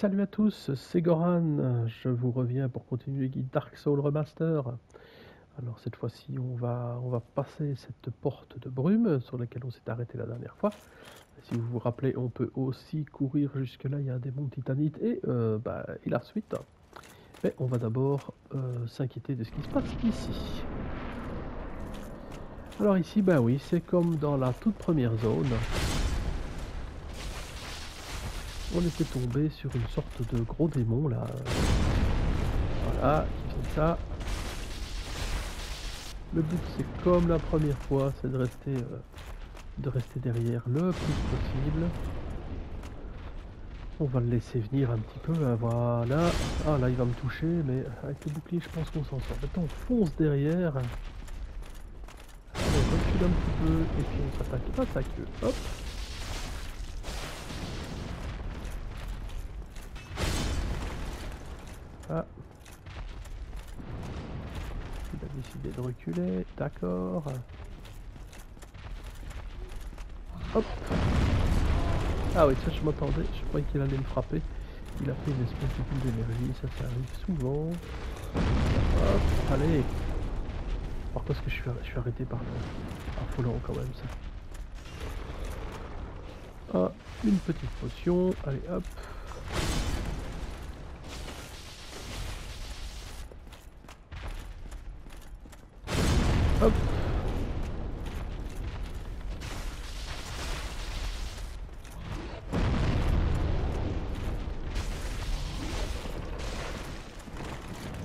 Salut à tous, c'est Goran, je vous reviens pour continuer le guide Dark Souls Remaster. Alors cette fois-ci on va passer cette porte de brume sur laquelle on s'est arrêté la dernière fois. Si vous vous rappelez, on peut aussi courir jusque là, il y a un démon de titanite et la suite. Mais on va d'abord s'inquiéter de ce qui se passe ici. Alors ici, bah oui, c'est comme dans la toute première zone. On était tombé sur une sorte de gros démon là. Voilà, qui fait ça. Le but c'est comme la première fois, c'est de rester derrière le plus possible. On va le laisser venir un petit peu, hein, voilà. Ah là il va me toucher, mais avec le bouclier je pense qu'on s'en sort. Maintenant on fonce derrière. Allez, on recule un petit peu et puis on s'attaque à sa queue. Hop. Ah. Il a décidé de reculer, d'accord. Hop. Ah oui, ça je m'attendais, je croyais qu'il allait me frapper. Il a fait une espèce de boule d'énergie, ça arrive souvent. Hop, allez. Pourquoi est-ce que je suis arrêté par là? Affolant quand même ça. Ah, une petite potion, allez hop. Hop.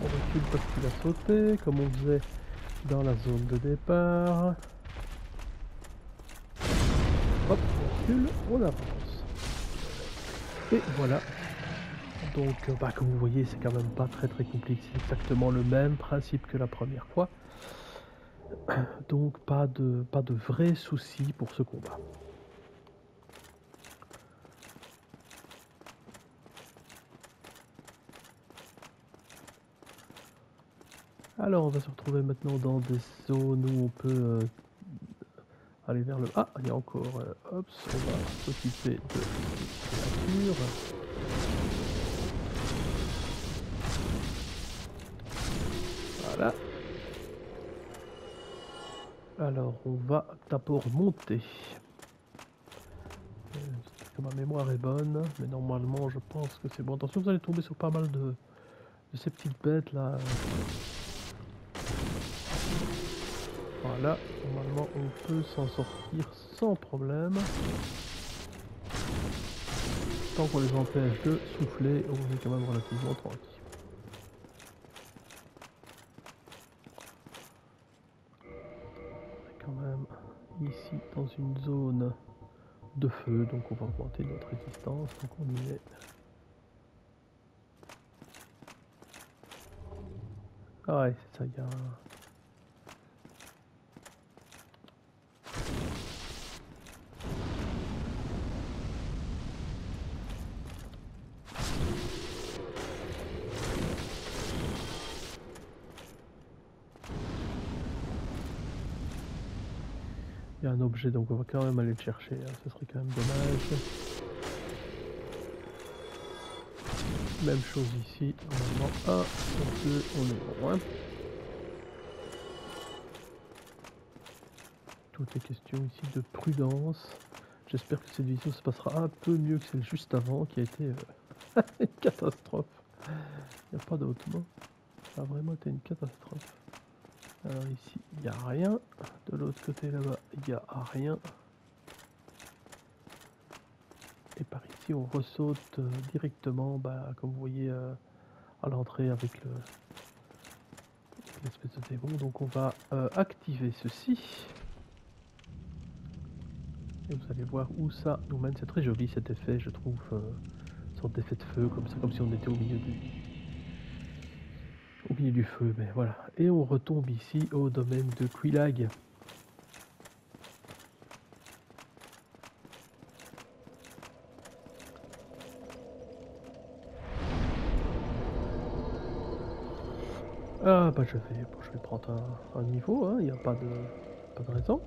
On recule parce qu'il a sauté, comme on faisait dans la zone de départ. Hop, on recule, on avance. Et voilà. Donc, comme vous voyez, c'est quand même pas très compliqué. C'est exactement le même principe que la première fois. Donc, pas de vrais soucis pour ce combat. Alors, on va se retrouver maintenant dans des zones où on peut aller vers le... Ah, il y a encore... hop, on va s'occuper de la créature. Voilà. Alors, on va d'abord monter. Que ma mémoire est bonne, mais normalement, je pense que c'est bon. Attention, vous allez tomber sur pas mal de ces petites bêtes là. Voilà, normalement, on peut s'en sortir sans problème. Tant qu'on les empêche de souffler, on est quand même relativement tranquille. Quand même ici dans une zone de feu, donc on va augmenter notre résistance, donc on y est. Ah ouais, c'est ça, il y a un... Il y a un objet, donc on va quand même aller le chercher, hein. Ce serait quand même dommage. Même chose ici, normalement 1, 2, on est bon, hein. Tout est question ici de prudence. J'espère que cette vidéo se passera un peu mieux que celle juste avant, qui a été une catastrophe. Il n'y a pas d'autre mot. Ça a vraiment été une catastrophe. Alors ici, il n'y a rien. De l'autre côté là-bas, il n'y a rien. Et par ici, on ressaute directement, comme vous voyez, à l'entrée avec l'espèce de démon. Donc on va activer ceci. Et vous allez voir où ça nous mène. C'est très joli cet effet, je trouve. Une sorte d'effet de feu, comme ça, comme si on était au milieu du feu. Mais voilà. Et on retombe ici au domaine de Quelaag. Ah je vais prendre un niveau, hein. Il n'y a pas de raison.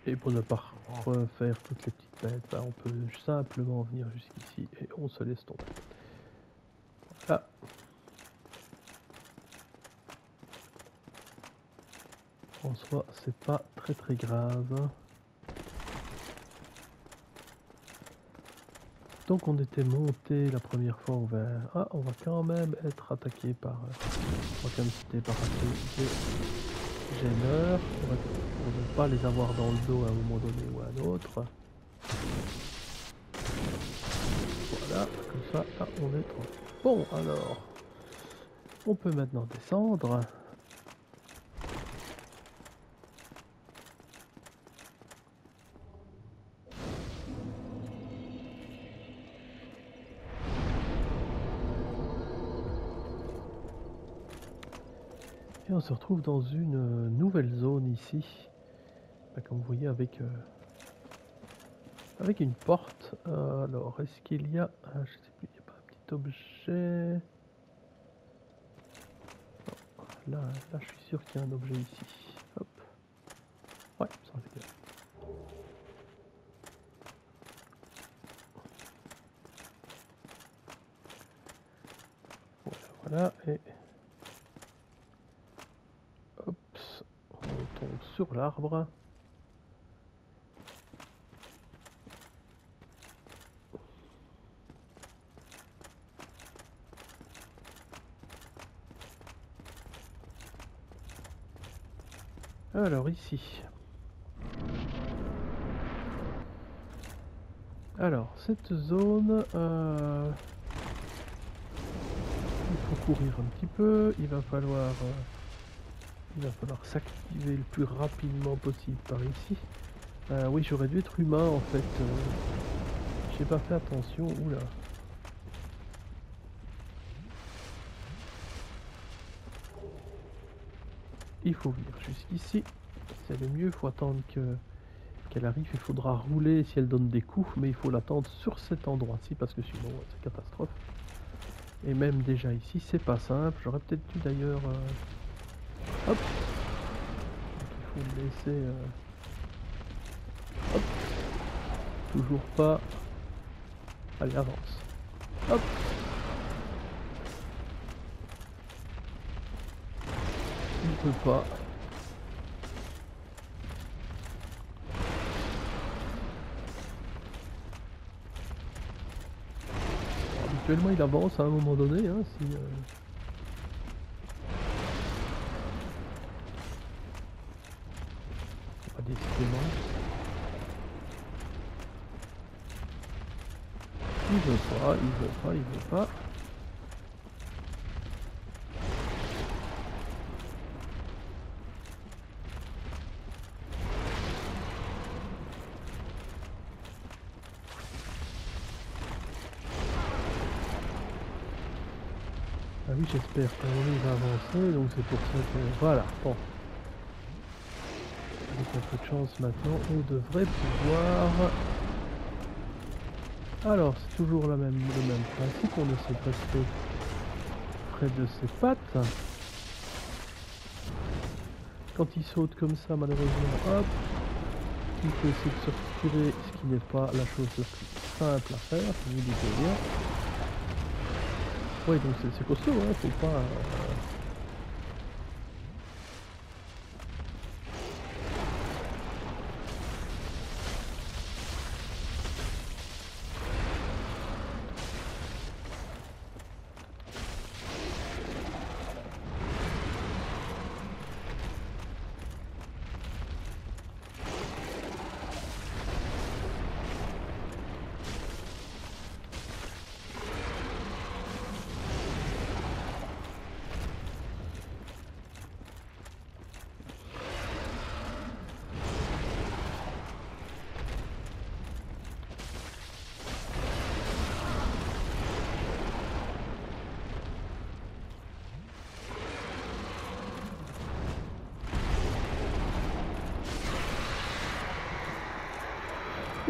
Et pour ne pas refaire toutes les petites bêtes, bah, on peut simplement venir jusqu'ici et on se laisse tomber. Voilà. En soi, c'est pas très grave. Donc on était monté la première fois vers... Ah, on va quand même être attaqué par... on va quand même citer par des gêneurs. Pour ne pas les avoir dans le dos à un moment donné ou à un autre. Voilà, comme ça, là, on est tranquille. Bon, alors... On peut maintenant descendre. Et on se retrouve dans une nouvelle zone ici. Comme vous voyez avec une porte. Alors, est-ce qu'il y a... je sais plus, il n'y a pas un petit objet... Non, là, je suis sûr qu'il y a un objet ici. Hop. Ouais, ça en fait bien. Voilà, et... Hop, on tombe sur l'arbre. Alors ici. Alors cette zone, il faut courir un petit peu. Il va falloir s'activer le plus rapidement possible par ici. Oui, j'aurais dû être humain en fait. J'ai pas fait attention. Oula. Il faut venir jusqu'ici. C'est le mieux. Il faut attendre qu'elle arrive. Il faudra rouler si elle donne des coups, mais il faut l'attendre sur cet endroit-ci parce que sinon c'est catastrophe. Et même déjà ici, c'est pas simple. J'aurais peut-être dû d'ailleurs... Hop. Donc, il faut le laisser... Hop. Toujours pas... Allez, avance. Hop. Il peut pas. Habituellement, il avance à un moment donné, hein, si... Décidément. Il veut pas, il veut pas, il veut pas. Ah oui, j'espère qu'à un moment il va avancer, donc c'est pour ça que... Voilà, bon. Avec un peu de chance maintenant, on devrait pouvoir... Alors, c'est toujours le même principe, on essaie de rester près de ses pattes. Quand il saute comme ça, malheureusement, hop, il peut essayer de se retirer, ce qui n'est pas la chose la plus simple à faire, vous vous dites bien. Oui, donc c'est costaud, hein, faut pas...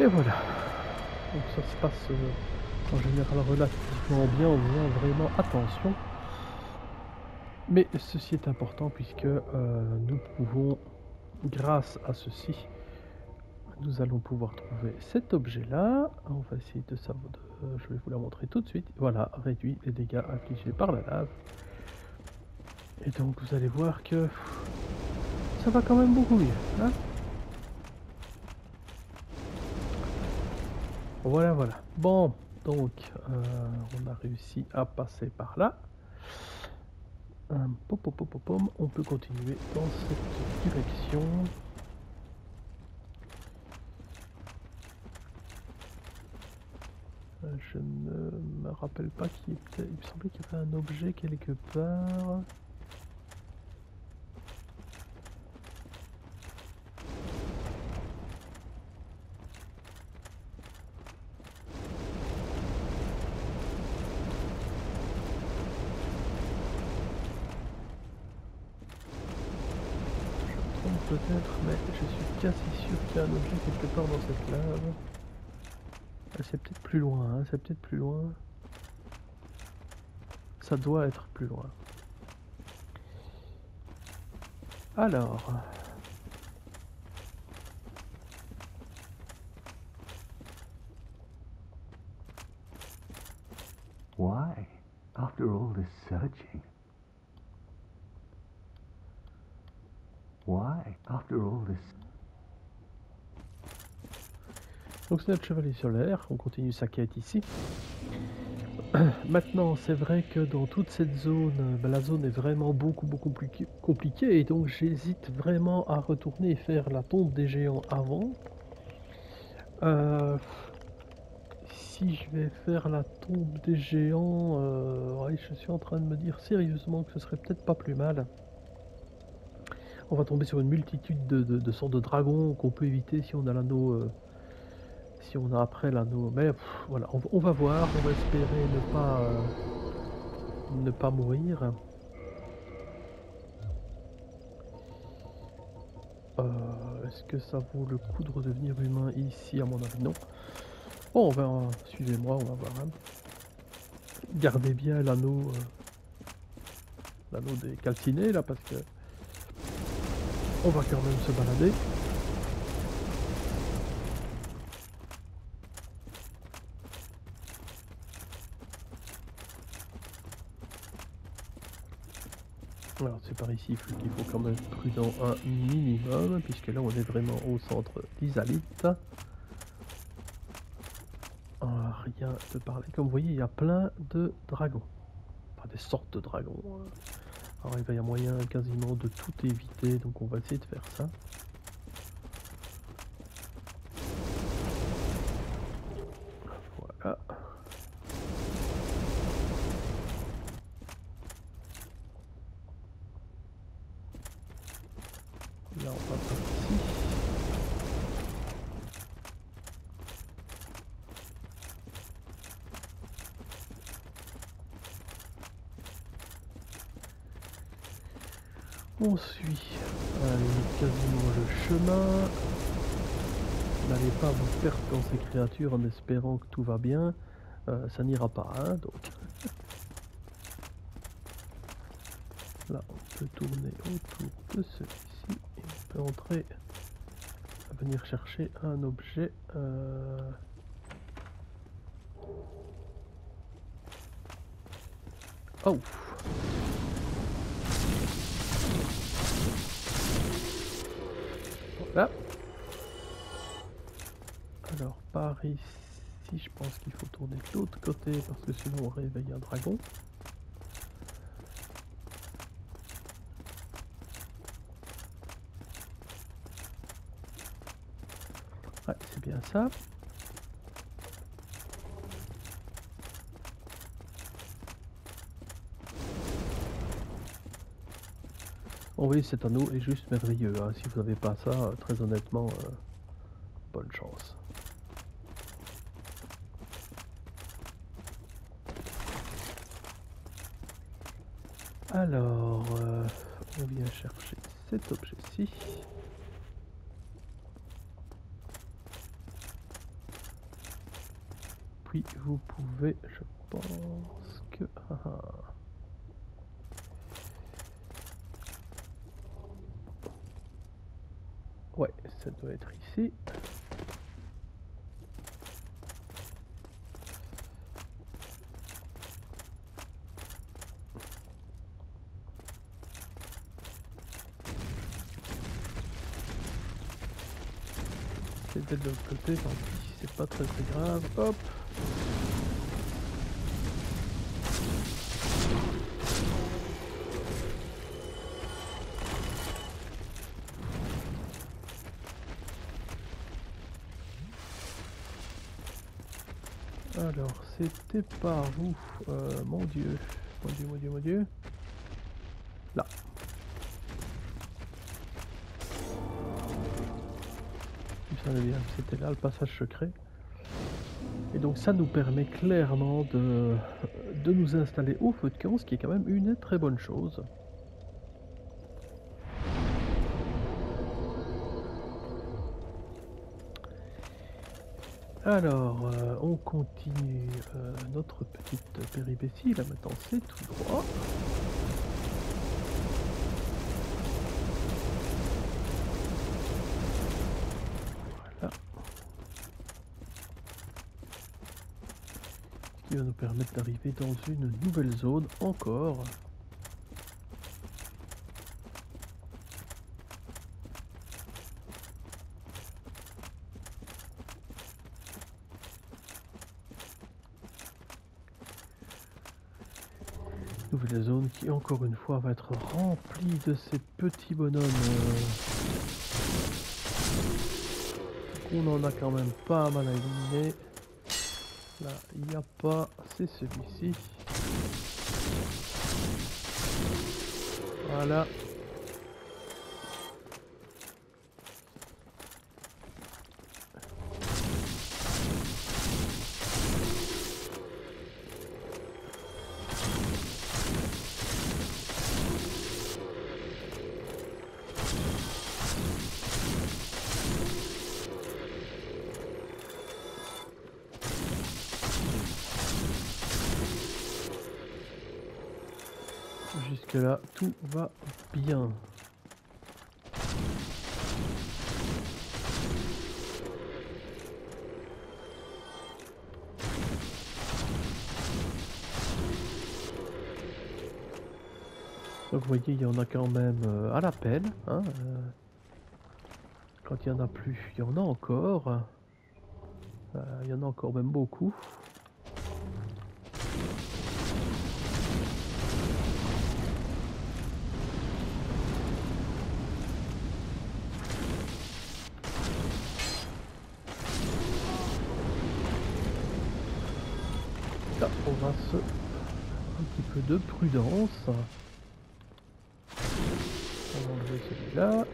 Et voilà. Donc ça se passe en général relativement bien en faisant vraiment attention. Mais ceci est important puisque nous pouvons, grâce à ceci, nous allons pouvoir trouver cet objet-là. On va essayer de savoir. Je vais vous la montrer tout de suite. Voilà, réduit les dégâts infligés par la lave. Et donc vous allez voir que ça va quand même beaucoup mieux. Hein, voilà, voilà. Bon, donc on a réussi à passer par là. On peut continuer dans cette direction. Je ne me rappelle pas qu'il était... Il me semblait qu'il y avait un objet quelque part. Peut-être, mais je suis quasi sûr qu'il y a un objet quelque part dans cette lave. C'est peut-être plus loin, hein, c'est peut-être plus loin. Ça doit être plus loin. Alors... Why, after all this searching? Why, after all this... Donc c'est notre chevalier solaire, on continue sa quête ici. Maintenant, c'est vrai que dans toute cette zone, la zone est vraiment beaucoup plus compliquée et donc j'hésite vraiment à retourner et faire la tombe des géants avant. Si je vais faire la tombe des géants, ouais, je suis en train de me dire sérieusement que ce serait peut-être pas plus mal. On va tomber sur une multitude de sortes de dragons qu'on peut éviter si on a l'anneau. Si on a après l'anneau. Mais voilà, on va voir, on va espérer ne pas mourir. Est-ce que ça vaut le coup de redevenir humain ici? À mon avis, non. Bon, suivez-moi, on va voir. Hein. Gardez bien l'anneau des calcinés là, parce que on va quand même se balader. Alors c'est par ici qu'il faut quand même être prudent un minimum, puisque là on est vraiment au centre d'Izalith. Rien de parler. Comme vous voyez, il y a plein de dragons. Enfin, des sortes de dragons. Alors il va y avoir moyen quasiment de tout éviter, donc on va essayer de faire ça. Voilà. Là on va par ici. On suit quasiment le chemin. N'allez pas vous perdre dans ces créatures en espérant que tout va bien. Ça n'ira pas, hein, donc. Là, on peut tourner autour de celui-ci et on peut entrer, venir chercher un objet. Oh! Voilà. Alors, par ici, je pense qu'il faut tourner de l'autre côté parce que sinon on réveille un dragon. Ouais, c'est bien ça. Oh oui, cet anneau est juste merveilleux. Hein. Si vous n'avez pas ça, très honnêtement, bonne chance. Alors, on vient chercher cet objet-ci. Puis vous pouvez, je pense que... Ouais, ça doit être ici. C'était de l'autre côté, tant pis, c'est pas très grave. Hop. Alors, c'était par où? Mon Dieu. Mon Dieu, mon Dieu, mon Dieu. Là. Ça devient, c'était là le passage secret. Et donc ça nous permet clairement de nous installer au feu de camp, ce qui est quand même une très bonne chose. Alors, on continue notre petite péripétie. Là maintenant c'est tout droit. Voilà. Ce qui va nous permettre d'arriver dans une nouvelle zone encore. Nouvelle zone qui encore une fois va être remplie de ces petits bonhommes. On en a quand même pas mal à éliminer. Là, il n'y a pas, c'est celui-ci. Voilà. Jusque là, tout va bien. Donc vous voyez, il y en a quand même à la peine. Hein, quand il y en a plus, il y en a encore. Il y en a encore même beaucoup. Là, on va se... un petit peu de prudence. On va enlever celui-là.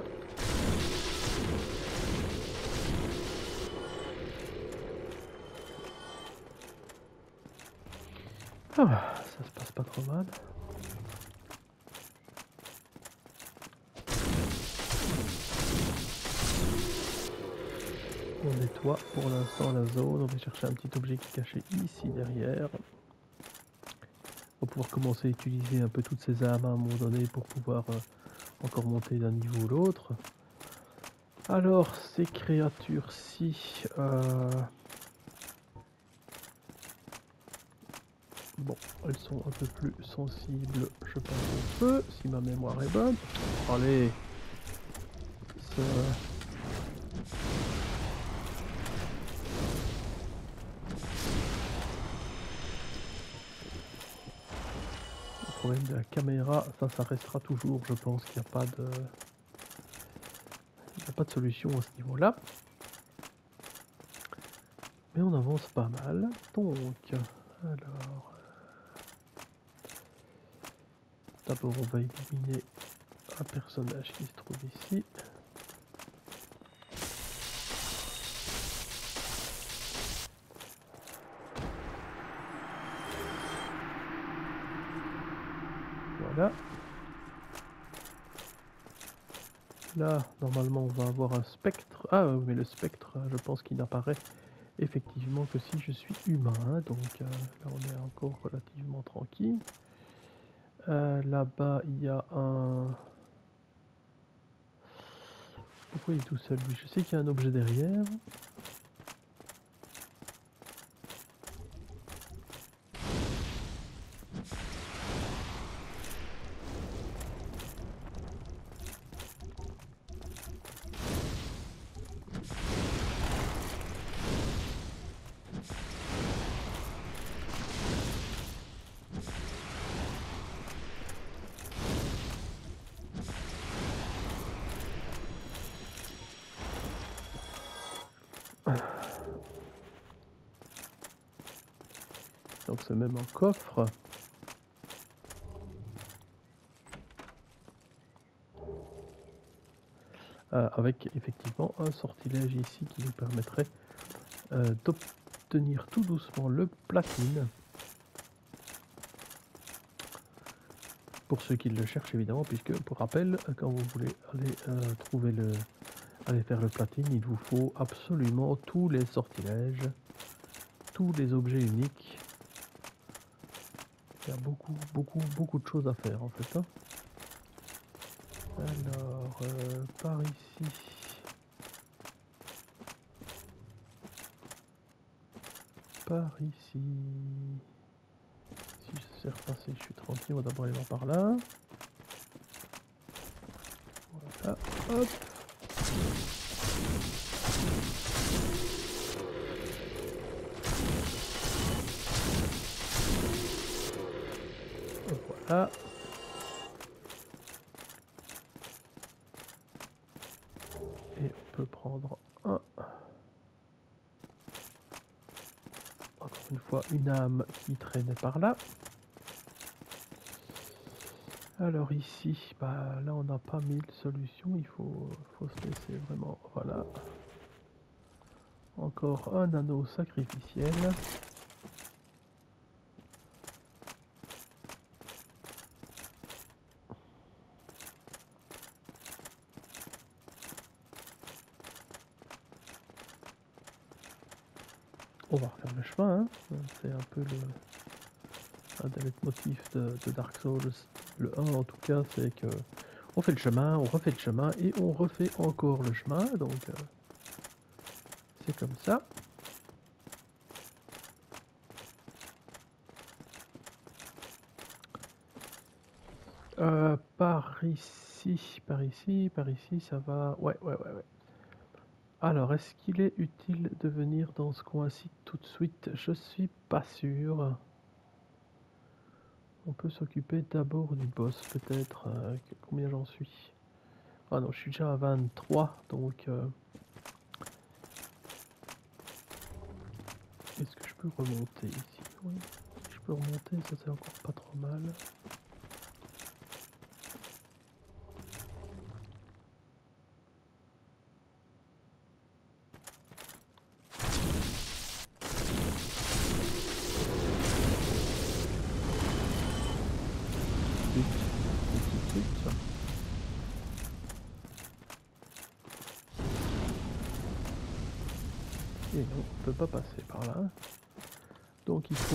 Ah, ça se passe pas trop mal. On nettoie pour l'instant la zone. On va chercher un petit objet qui est caché ici derrière. On va pouvoir commencer à utiliser un peu toutes ces armes à un moment donné pour pouvoir encore monter d'un niveau ou l'autre. Alors ces créatures-ci... Bon, elles sont un peu plus sensibles, je pense, au feu, si ma mémoire est bonne. Allez, ça... Le problème de la caméra, ça restera toujours, je pense qu'il n'y a pas de... Il n'y a pas de solution à ce niveau-là. Mais on avance pas mal, donc... Alors... D'abord, on va éliminer un personnage qui se trouve ici. Voilà. Là, normalement, on va avoir un spectre. Ah oui, mais le spectre, je pense qu'il n'apparaît effectivement que si je suis humain. Donc là, on est encore relativement tranquille. Là-bas, il y a un... Pourquoi il est tout seul lui? Je sais qu'il y a un objet derrière. Donc c'est même un coffre. Avec effectivement un sortilège ici qui nous permettrait d'obtenir tout doucement le platine. Pour ceux qui le cherchent évidemment, puisque pour rappel, quand vous voulez aller aller faire le platine, il vous faut absolument tous les sortilèges, tous les objets uniques. Il y a beaucoup de choses à faire en fait. Hein. Alors, par ici. Par ici. Si je sais repasser, je suis tranquille. On va d'abord aller voir par là. Voilà, hop. Voilà. Et on peut prendre un. Encore une fois, une âme qui traînait par là. Alors ici, bah là on n'a pas mille solutions, il faut se laisser vraiment, voilà. Encore un anneau sacrificiel. On va refaire le chemin, hein. C'est un peu un des motifs de Dark Souls. Le 1 en tout cas, c'est que on fait le chemin, on refait le chemin et on refait encore le chemin, donc c'est comme ça. Par ici, ça va. Ouais. Alors, est-ce qu'il est utile de venir dans ce coin-ci tout de suite? Je suis pas sûr. On peut s'occuper d'abord du boss, peut-être. Combien j'en suis? Ah non, je suis déjà à 23, donc... Est-ce que je peux remonter ici? Oui, je peux remonter, ça c'est encore pas trop mal. Et non, on peut pas passer par là. Donc il faut...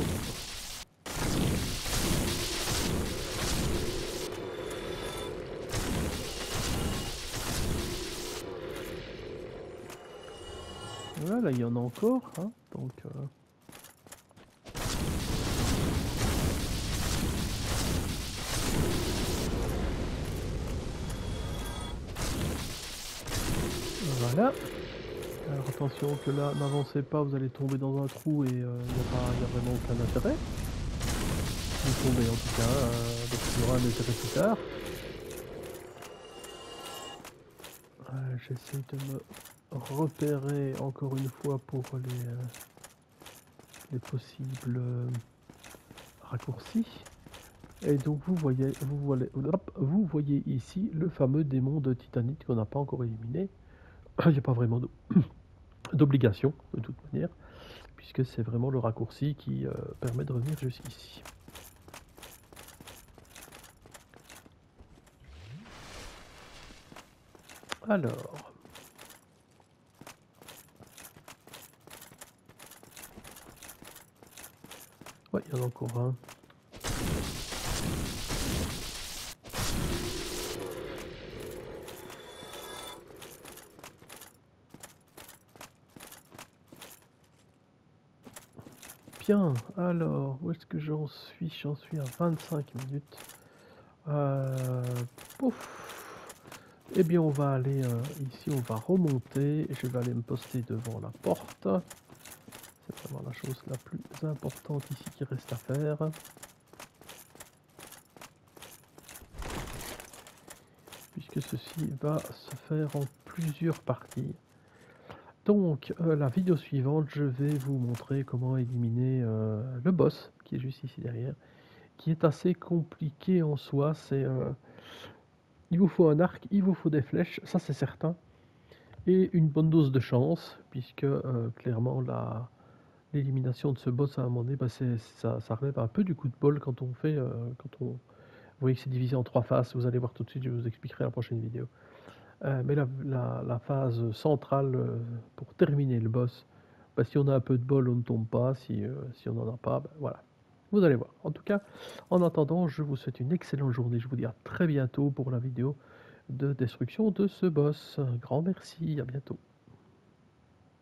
Voilà, là il y en a encore, hein, donc... Voilà. Alors attention que là, n'avancez pas, vous allez tomber dans un trou et il n'y a vraiment aucun intérêt. Vous tombez en tout cas, donc il y aura un intérêt plus tard. J'essaie de me repérer encore une fois pour les possibles raccourcis. Et donc vous voyez ici le fameux démon de titanite qu'on n'a pas encore éliminé. Il n'y a pas vraiment d'obligation de toute manière, puisque c'est vraiment le raccourci qui permet de revenir jusqu'ici. Alors, ouais, il y en a encore un. Bien, alors, où est-ce que j'en suis? J'en suis à 25 minutes. Pouf. Eh bien, on va aller ici, on va remonter. Je vais aller me poster devant la porte. C'est vraiment la chose la plus importante ici qui reste à faire. Puisque ceci va se faire en plusieurs parties. Donc, la vidéo suivante, je vais vous montrer comment éliminer le boss, qui est juste ici derrière, qui est assez compliqué en soi. Il vous faut un arc, il vous faut des flèches, ça c'est certain, et une bonne dose de chance, puisque clairement l'élimination de ce boss à un moment donné, bah, ça relève un peu du coup de bol quand on fait, vous voyez que c'est divisé en 3 phases, vous allez voir tout de suite, je vous expliquerai la prochaine vidéo. Mais la phase centrale pour terminer le boss, bah, si on a un peu de bol, on ne tombe pas. Si on n'en a pas, bah, voilà. Vous allez voir. En tout cas, en attendant, je vous souhaite une excellente journée. Je vous dis à très bientôt pour la vidéo de destruction de ce boss. Un grand merci, à bientôt.